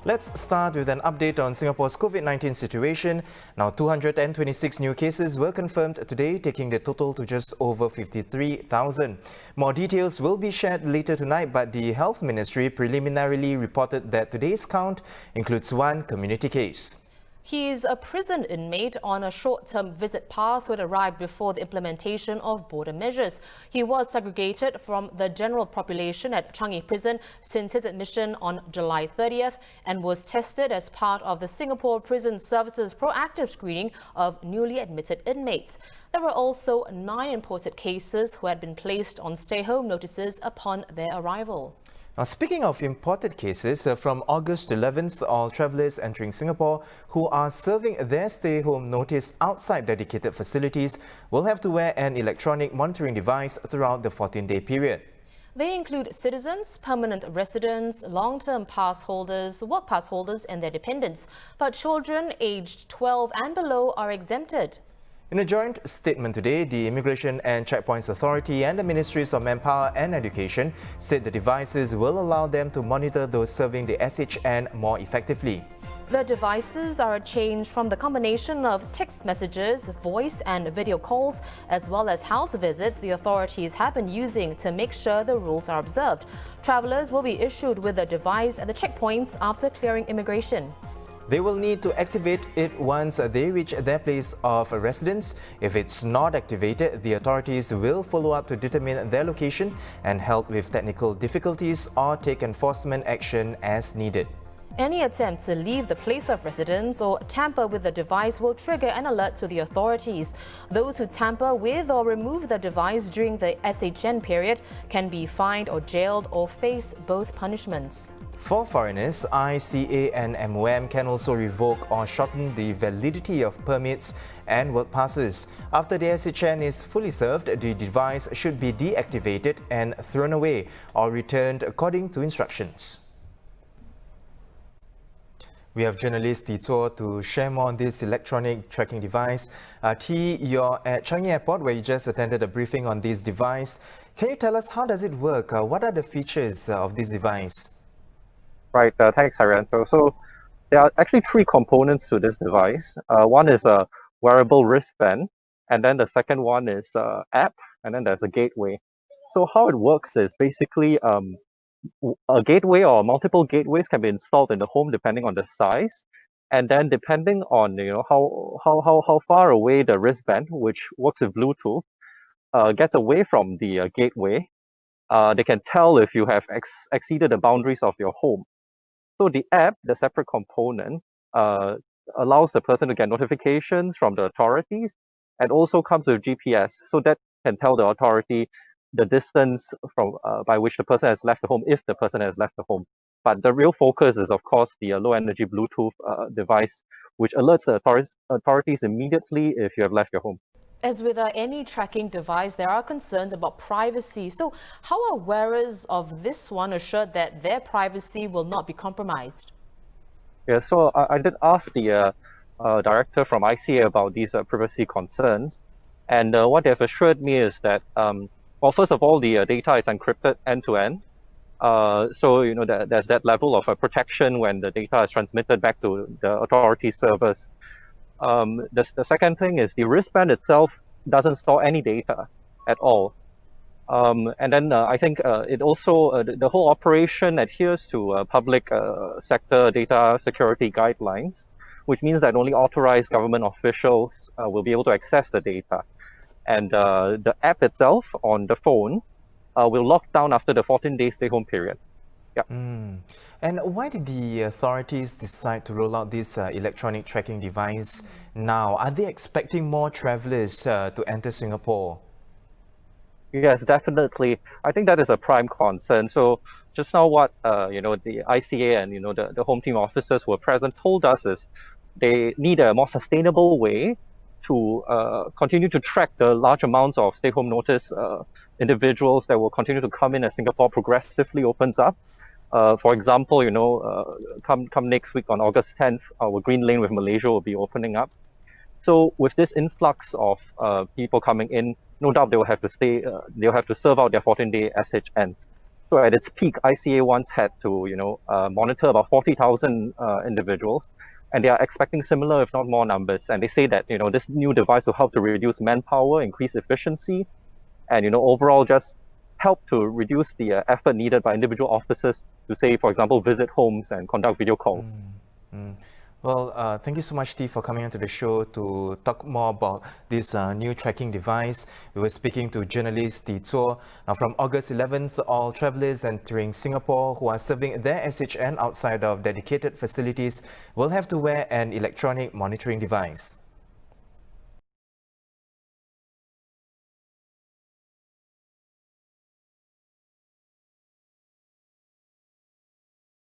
Let's start with an update on Singapore's COVID-19 situation. Now, 226 new cases were confirmed today, taking the total to just over 53,000. More details will be shared later tonight, but the Health Ministry preliminarily reported that today's count includes one community case. He is a prison inmate on a short-term visit pass who had arrived before the implementation of border measures. He was segregated from the general population at Changi Prison since his admission on July 30th and was tested as part of the Singapore Prison Service's proactive screening of newly admitted inmates. There were also 9 imported cases who had been placed on stay-home notices upon their arrival. Now, speaking of imported cases, from August 11th, all travellers entering Singapore who are serving their stay-home notice outside dedicated facilities will have to wear an electronic monitoring device throughout the 14-day period. They include citizens, permanent residents, long-term pass holders, work pass holders and their dependents. But children aged 12 and below are exempted. In a joint statement today, the Immigration and Checkpoints Authority and the Ministries of Manpower and Education said the devices will allow them to monitor those serving the SHN more effectively. The devices are a change from the combination of text messages, voice and video calls, as well as house visits the authorities have been using to make sure the rules are observed. Travellers will be issued with a device at the checkpoints after clearing immigration. They will need to activate it once they reach their place of residence. If it's not activated, the authorities will follow up to determine their location and help with technical difficulties or take enforcement action as needed. Any attempt to leave the place of residence or tamper with the device will trigger an alert to the authorities. Those who tamper with or remove the device during the SHN period can be fined or jailed or face both punishments. For foreigners, ICA and MOM can also revoke or shorten the validity of permits and work passes. After the SHN is fully served, the device should be deactivated and thrown away or returned according to instructions. We have journalist Tee Zhuo to share more on this electronic tracking device. Tee, you're at Changi Airport where you just attended a briefing on this device. Can you tell us how does it work? What are the features of this device? Right, thanks, Harianto. So there are actually 3 components to this device. One is a wearable wristband, and then the second one is an app, and then there's a gateway. So how it works is basically a gateway or multiple gateways can be installed in the home depending on the size, and then depending on how far away the wristband, which works with Bluetooth, gets away from the gateway, they can tell if you have exceeded the boundaries of your home. So the app, the separate component, allows the person to get notifications from the authorities and also comes with GPS. So that can tell the authority the distance from by which the person has left the home, if the person has left the home. But the real focus is, of course, the low-energy Bluetooth device, which alerts the authorities immediately if you have left your home. As with any tracking device, there are concerns about privacy. So how are wearers of this one assured that their privacy will not be compromised? Yeah, so I did ask the director from ICA about these privacy concerns. And what they have assured me is that, well, first of all, the data is encrypted end-to-end. So, there's that level of protection when the data is transmitted back to the authority servers. The second thing is the wristband itself doesn't store any data at all. And then I think it also, the whole operation adheres to public sector data security guidelines, which means that only authorized government officials will be able to access the data. And the app itself on the phone will lock down after the 14-day stay-home period. Yeah. And why did the authorities decide to roll out this electronic tracking device now? Are they expecting more travellers to enter Singapore? Yes, definitely. I think that is a prime concern. So just now what the ICA and the home team officers who were present told us is they need a more sustainable way to continue to track the large amounts of stay-home notice individuals that will continue to come in as Singapore progressively opens up. For example, come next week on August 10th, our Green Lane with Malaysia will be opening up. So with this influx of people coming in, no doubt they will have to stay. They'll have to serve out their 14-day SHNs. So at its peak, ICA once had to, monitor about 40,000 individuals, and they are expecting similar, if not more, numbers. And they say that, this new device will help to reduce manpower, increase efficiency, and, overall just help to reduce the effort needed by individual officers to, say, for example, visit homes and conduct video calls. Well, thank you so much, Tee, for coming onto the show to talk more about this new tracking device. We were speaking to journalist Tee Zhuo. Now, from August 11th, all travellers entering Singapore who are serving their SHN outside of dedicated facilities will have to wear an electronic monitoring device.